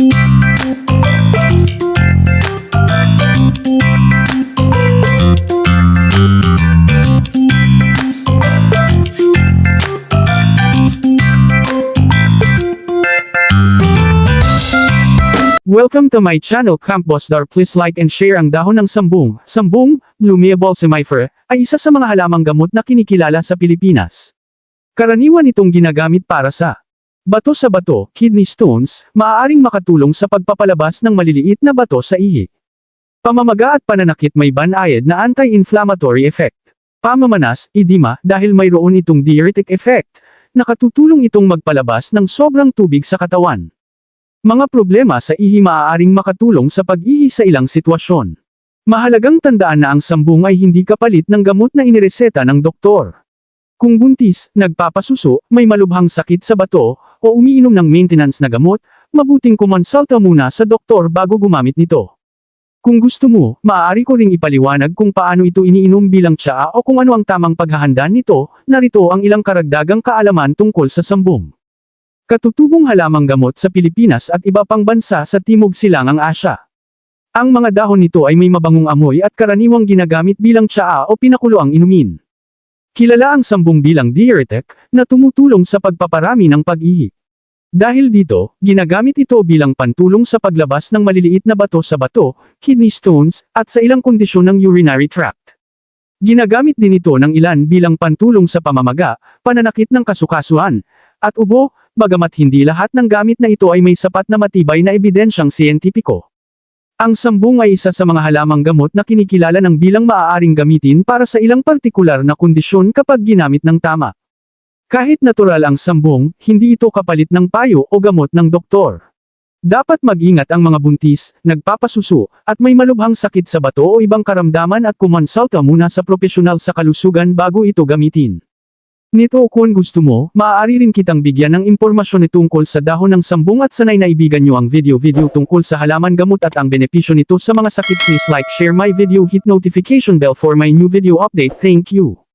Welcome to my channel Camp Boss Dar. Please like and share ang dahon ng sambung. Sambung, Lumea balsamifera, ay isa sa mga halamang gamot na kinikilala sa Pilipinas. Karaniwan itong ginagamit para sa bato sa bato, kidney stones, maaaring makatulong sa pagpapalabas ng maliliit na bato sa ihi. Pamamaga at pananakit may banayad na anti-inflammatory effect. Pamamanas, edema, dahil mayroon itong diuretic effect, nakatutulong itong magpalabas ng sobrang tubig sa katawan. Mga problema sa ihi maaaring makatulong sa pag-ihi sa ilang sitwasyon. Mahalagang tandaan na ang sambung ay hindi kapalit ng gamot na inireseta ng doktor. Kung buntis, nagpapasuso, may malubhang sakit sa bato, o umiinom ng maintenance na gamot, mabuting kumonsulta muna sa doktor bago gumamit nito. Kung gusto mo, maaari ko ring ipaliwanag kung paano ito iniinom bilang tsaa o kung ano ang tamang paghahanda nito. Narito ang ilang karagdagang kaalaman tungkol sa sambung. Katutubong halamang gamot sa Pilipinas at iba pang bansa sa Timog Silangang Asya. Ang mga dahon nito ay may mabangong amoy at karaniwang ginagamit bilang tsaa o pinakuloang inumin. Kilala ang sambung bilang diuretic, na tumutulong sa pagpaparami ng pag-ihi. Dahil dito, ginagamit ito bilang pantulong sa paglabas ng maliliit na bato sa bato, kidney stones, at sa ilang kondisyon ng urinary tract. Ginagamit din ito ng ilan bilang pantulong sa pamamaga, pananakit ng kasukasuan, at ubo, bagamat hindi lahat ng gamit na ito ay may sapat na matibay na ebidensyang siyentipiko. Ang sambung ay isa sa mga halamang gamot na kinikilala ng bilang maaaring gamitin para sa ilang partikular na kondisyon kapag ginamit ng tama. Kahit natural ang sambung, hindi ito kapalit ng payo o gamot ng doktor. Dapat mag-ingat ang mga buntis, nagpapasuso, at may malubhang sakit sa bato o ibang karamdaman at kumonsulta muna sa propesyonal sa kalusugan bago ito gamitin. Nito kung gusto mo, maaari rin kitang bigyan ng impormasyon tungkol sa dahon ng sambung at sanay na ibigan nyo ang video tungkol sa halaman gamot at ang benepisyo nito sa mga sakit. Please like, share my video, hit notification bell for my new video update. Thank you.